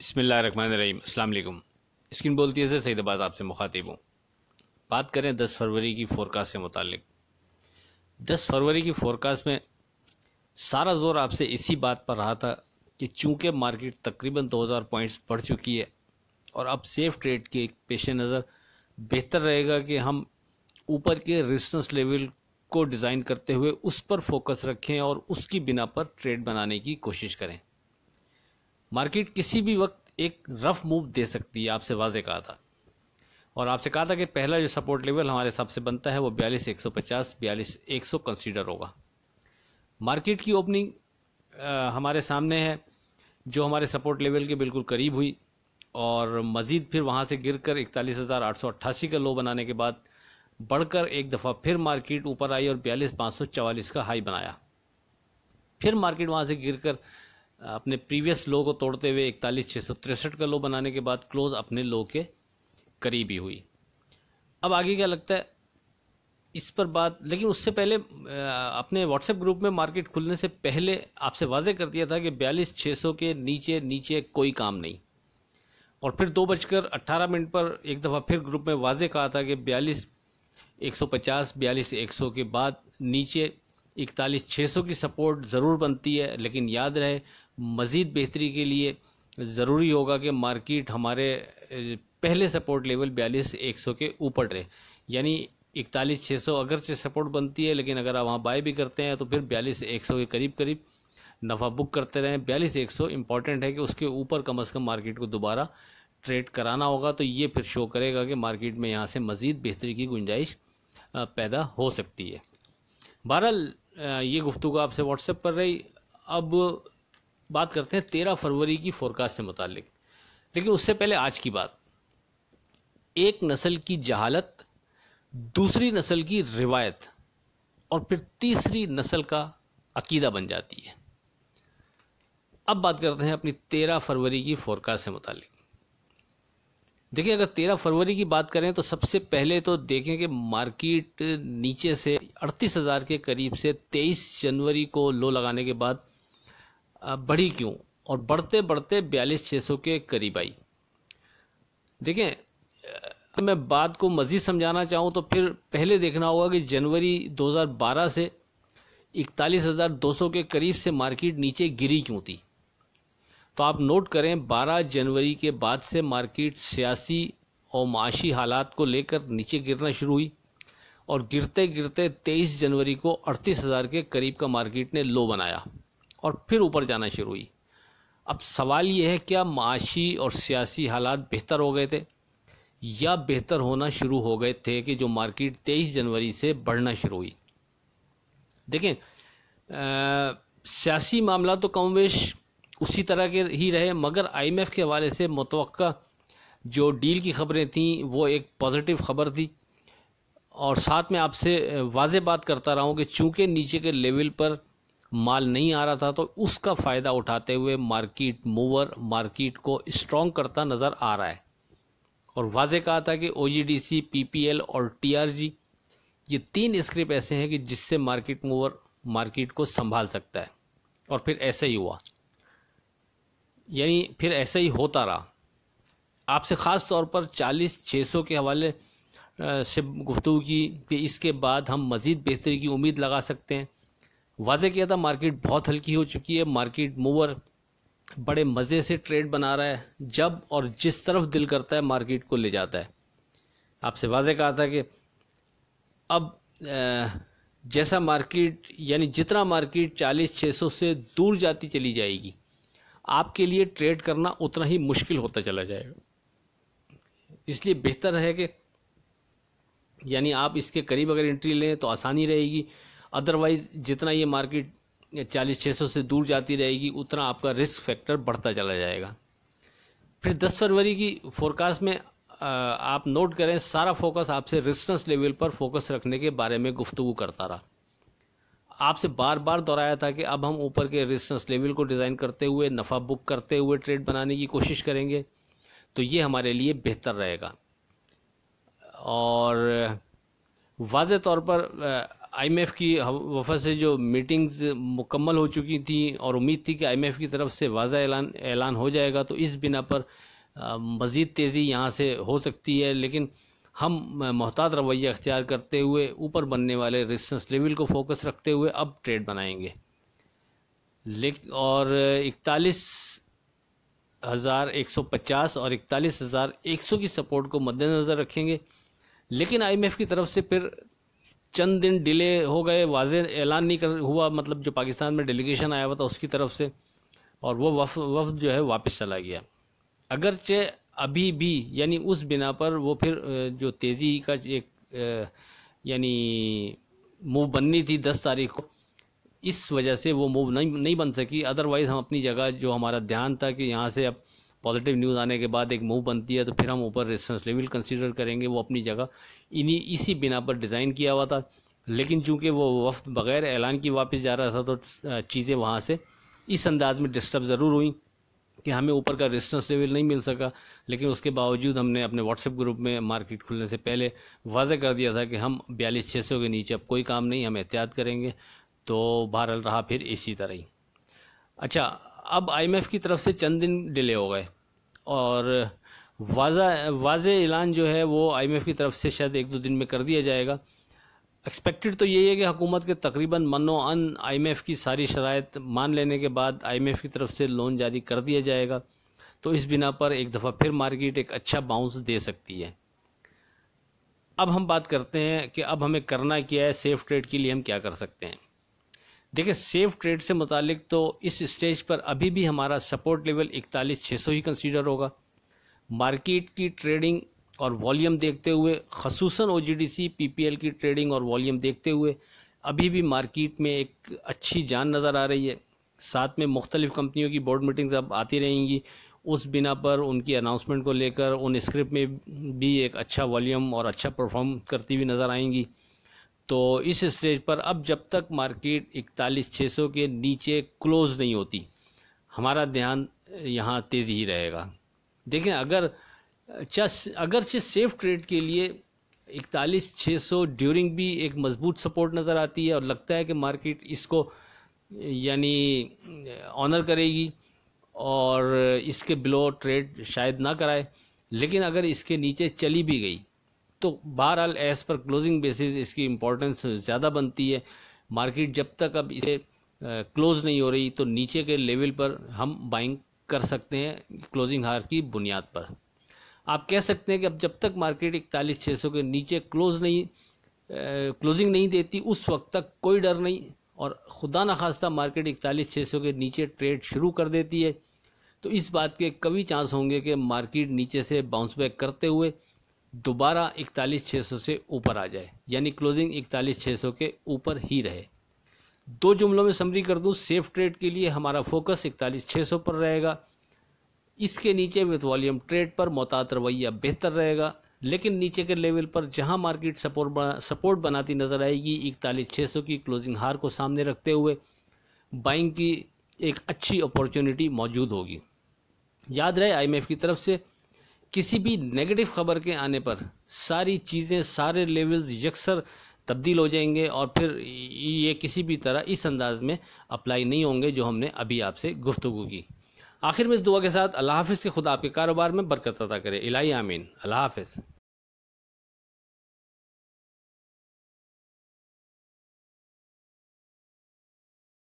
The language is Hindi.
बिस्मिल्लाहिर्रहमानिर्रहीम। अस्सलाम वालेकुम। स्क्रीन बोलती है सईदाबाद आपसे मुखातिब हूँ। बात करें 10 फरवरी की फ़ोरकास्ट से मुतालिक। 10 फरवरी की फ़ोरकास्ट में सारा ज़ोर आपसे इसी बात पर रहा था कि चूँकि मार्केट तकरीबन 2000 पॉइंट्स बढ़ चुकी है और अब सेफ़ ट्रेड के पेश नज़र बेहतर रहेगा कि हम ऊपर के रेजिस्टेंस लेवल को डिज़ाइन करते हुए उस पर फोकस रखें और उसकी बिना पर ट्रेड बनाने की कोशिश करें। मार्केट किसी भी वक्त एक रफ मूव दे सकती है, आपसे वाजे कहा था। और आपसे कहा था कि पहला जो सपोर्ट लेवल हमारे हिसाब से बनता है वो 42,150 42,100 कंसीडर होगा। मार्केट की ओपनिंग हमारे सामने है, जो हमारे सपोर्ट लेवल के बिल्कुल करीब हुई और मज़ीद फिर वहाँ से गिरकर 41,888 का लो बनाने के बाद बढ़कर एक दफ़ा फिर मार्केट ऊपर आई और 42,544 का हाई बनाया। फिर मार्केट वहाँ से गिरकर अपने प्रीवियस लो को तोड़ते हुए 41,663 का लो बनाने के बाद क्लोज अपने लो के करीब ही हुई। अब आगे क्या लगता है इस पर बात, लेकिन उससे पहले अपने व्हाट्सएप ग्रुप में मार्केट खुलने से पहले आपसे वाजे कर दिया था कि 42,600 के नीचे नीचे कोई काम नहीं। और फिर 2:18 पर एक दफ़ा फिर ग्रुप में वाजे कहा था कि 42,150 42,100 के बाद नीचे 41,600 की सपोर्ट ज़रूर बनती है, लेकिन याद रहे मज़ीद बेहतरी के लिए ज़रूरी होगा कि मार्केट हमारे पहले सपोर्ट लेवल 42,100 के ऊपर रहे। यानी 41,600 अगरचे सपोर्ट बनती है, लेकिन अगर आप वहाँ बाय भी करते हैं तो फिर 42,100 के करीब करीब नफ़ा बुक करते रहें। 42,100 इंपॉर्टेंट है कि उसके ऊपर कम से कम मार्केट को दोबारा ट्रेड कराना होगा, तो ये फिर शो करेगा कि मार्केट में यहाँ से मज़ीद बेहतरी की गुंजाइश पैदा हो सकती है। बहरहाल ये गुफ्तगू आपसे व्हाट्सएप पर रही। अब बात करते हैं 13 फरवरी की फ़ोरकास्ट से मुतालिक, लेकिन उससे पहले आज की बात। एक नस्ल की जहालत, दूसरी नस्ल की रिवायत और फिर तीसरी नस्ल का अकीदा बन जाती है। अब बात करते हैं अपनी 13 फरवरी की फ़ोरकास्ट से मुतालिक। देखिए, अगर 13 फरवरी की बात करें तो सबसे पहले तो देखें कि मार्केट नीचे से 38,000 के करीब से 23 जनवरी को लो लगाने के बाद बढ़ी क्यों, और बढ़ते बढ़ते 42,600 के करीब आई। देखें, मैं बात को मज़ीद समझाना चाहूँ तो फिर पहले देखना होगा कि जनवरी 2012 से 41,200 के करीब से मार्केट नीचे गिरी क्यों थी। तो आप नोट करें, 12 जनवरी के बाद से मार्केट सियासी और माशी हालात को लेकर नीचे गिरना शुरू हुई और गिरते गिरते 23 जनवरी को 38,000 के करीब का मार्केट ने लो बनाया और फिर ऊपर जाना शुरू हुई। अब सवाल ये है, क्या माशी और सियासी हालात बेहतर हो गए थे या बेहतर होना शुरू हो गए थे कि जो मार्केट 23 जनवरी से बढ़ना शुरू हुई। देखें, सियासी मामला तो कमोबेश उसी तरह के ही रहे, मगर IMF के हवाले से मुतवक्का जो डील की खबरें थीं वो एक पॉजिटिव खबर थी। और साथ में आपसे वाज़े बात करता रहा हूँ कि चूँकि नीचे के लेवल पर माल नहीं आ रहा था तो उसका फ़ायदा उठाते हुए मार्केट मूवर मार्केट को स्ट्रॉन्ग करता नज़र आ रहा है। और वाज़े कहा था कि OGDC, PPL और TRG ये 3 स्क्रिप्ट ऐसे हैं कि जिससे मार्केट मूवर मार्केट को संभाल सकता है। और फिर ऐसा ही हुआ, यानी फिर ऐसा ही होता रहा। आपसे ख़ास तौर पर 40,600 के हवाले से गुफ्तगू की कि इसके बाद हम मज़ीद बेहतरी की उम्मीद लगा सकते हैं। वाज़े किया था मार्केट बहुत हल्की हो चुकी है, मार्केट मूवर बड़े मज़े से ट्रेड बना रहा है, जब और जिस तरफ दिल करता है मार्केट को ले जाता है। आपसे वाज़े कहा था कि अब जैसा मार्केट, यानी जितना मार्केट 40,600 से दूर जाती चली जाएगी आपके लिए ट्रेड करना उतना ही मुश्किल होता चला जाएगा। इसलिए बेहतर है कि यानी आप इसके करीब अगर एंट्री लें तो आसानी रहेगी, अदरवाइज़ जितना ये मार्केट 40,600 से दूर जाती रहेगी उतना आपका रिस्क फैक्टर बढ़ता चला जाएगा। फिर 10 फरवरी की फ़ोरकास्ट में आप नोट करें, सारा फोकस आपसे रेजिस्टेंस लेवल पर फोकस रखने के बारे में गुफ्तगू करता रहा। आपसे बार बार दोहराया था कि अब हम ऊपर के रेजिस्टेंस लेवल को डिज़ाइन करते हुए नफ़ा बुक करते हुए ट्रेड बनाने की कोशिश करेंगे, तो ये हमारे लिए बेहतर रहेगा। और वाज़े तौर पर आईएमएफ की वफा से जो मीटिंग्स मुकम्मल हो चुकी थी और उम्मीद थी कि आईएमएफ की तरफ से वाज़ा ऐलान हो जाएगा, तो इस बिना पर मज़ीद तेज़ी यहाँ से हो सकती है। लेकिन हम मोहतात रवैया अख्तियार करते हुए ऊपर बनने वाले रेजिस्टेंस लेवल को फोकस रखते हुए अब ट्रेड बनाएंगे। और 41,150 और 41,100 की सपोर्ट को मद्देनज़र रखेंगे। लेकिन आईएमएफ की तरफ से फिर चंद दिन डिले हो गए, वाज़े ऐलान नहीं हुआ, मतलब जो पाकिस्तान में डेलीगेशन आया हुआ था उसकी तरफ से, और वो वफ़द जो है वापस चला गया। अगरचे अभी भी यानी उस बिना पर वो फिर जो तेज़ी का एक यानी मूव बननी थी 10 तारीख को, इस वजह से वो मूव नहीं बन सकी। अदरवाइज़ हम अपनी जगह, जो हमारा ध्यान था कि यहाँ से अब पॉजिटिव न्यूज़ आने के बाद एक मूव बनती है तो फिर हम ऊपर रेजिस्टेंस लेवल कंसीडर करेंगे, वो अपनी जगह इसी बिना पर डिज़ाइन किया हुआ था। लेकिन चूंकि वो वफ्द बग़ैर ऐलान की वापस जा रहा था तो चीज़ें वहाँ से इस अंदाज में डिस्टर्ब ज़रूर हुई कि हमें ऊपर का रेजिस्टेंस लेवल नहीं मिल सका। लेकिन उसके बावजूद हमने अपने व्हाट्सएप ग्रुप में मार्केट खुलने से पहले वाज़े कर दिया था कि हम 42,600 के नीचे अब कोई काम नहीं, हम एहतियात करेंगे। तो बहरहाल रहा फिर इसी तरह ही। अच्छा, अब आईएमएफ की तरफ से चंद दिन डिले हो गए और वाज़े ऐलान जो है वो आईएमएफ की तरफ से शायद 1-2 दिन में कर दिया जाएगा। एक्सपेक्टेड तो यही है कि हुकूमत के तकरीबन मनो-अन आईएमएफ की सारी शराइत मान लेने के बाद आईएमएफ की तरफ से लोन जारी कर दिया जाएगा। तो इस बिना पर एक दफ़ा फिर मार्केट एक अच्छा बाउंस दे सकती है। अब हम बात करते हैं कि अब हमें करना क्या है, सेफ़ ट्रेड के लिए हम क्या कर सकते हैं। देखिए, सेफ़ ट्रेड से मुतालिक तो इस स्टेज पर अभी भी हमारा सपोर्ट लेवल 41,600 ही कंसीडर होगा। मार्केट की ट्रेडिंग और वॉल्यूम देखते हुए, ख़ुसूसन ओजीडीसी पीपीएल की ट्रेडिंग और वॉल्यूम देखते हुए अभी भी मार्केट में एक अच्छी जान नज़र आ रही है। साथ में मुख्तलिफ़ कंपनियों की बोर्ड मीटिंग्स अब आती रहेंगी, उस बिना पर उनकी अनाउंसमेंट को लेकर उन स्क्रिप्ट में भी एक अच्छा वॉल्यूम और अच्छा परफॉर्म करती हुई नज़र आएंगी। तो इस स्टेज पर अब जब तक मार्केट 41,600 के नीचे क्लोज़ नहीं होती, हमारा ध्यान यहाँ तेज़ी ही रहेगा। देखें, अगरचे सेफ़ ट्रेड के लिए 41,600 ड्यूरिंग भी एक मजबूत सपोर्ट नज़र आती है और लगता है कि मार्केट इसको यानी ऑनर करेगी और इसके बिलो ट्रेड शायद ना कराए। लेकिन अगर इसके नीचे चली भी गई तो बहरहाल एज़ पर क्लोजिंग बेसिस इसकी इम्पोर्टेंस ज़्यादा बनती है। मार्केट जब तक अब इसे क्लोज़ नहीं हो रही तो नीचे के लेवल पर हम बाइंग कर सकते हैं क्लोजिंग हार की बुनियाद पर। आप कह सकते हैं कि अब जब तक मार्केट 41,600 के नीचे क्लोजिंग नहीं देती उस वक्त तक कोई डर नहीं, और खुदा न खास्ता मार्केट 41,600 के नीचे ट्रेड शुरू कर देती है तो इस बात के कभी चांस होंगे कि मार्केट नीचे से बाउंस बैक करते हुए दोबारा 41,600 से ऊपर आ जाए, यानी क्लोजिंग 41,600 के ऊपर ही रहे। 2 जुमलों में समरी कर दूं, सेफ ट्रेड के लिए हमारा फोकस 41,600 पर रहेगा। इसके नीचे विथ वॉल्यूम ट्रेड पर मोहतात रवैया बेहतर रहेगा। लेकिन नीचे के लेवल पर जहां मार्केट सपोर्ट बनाती नजर आएगी 41,600 की क्लोजिंग हार को सामने रखते हुए बाइंग की एक अच्छी अपॉर्चुनिटी मौजूद होगी। याद रहे, आईएमएफ की तरफ से किसी भी नेगेटिव खबर के आने पर सारी चीज़ें, सारे लेवल्स यकसर तब्दील हो जाएंगे और फिर ये किसी भी तरह इस अंदाज में अप्लाई नहीं होंगे जो हमने अभी आपसे गुफ्तगू की। आखिर में इस दुआ के साथ अल्लाह हाफ़िज़ के खुदा आपके कारोबार में बरकत अता करे। इलाही आमीन। अल्लाह हाफ़िज़।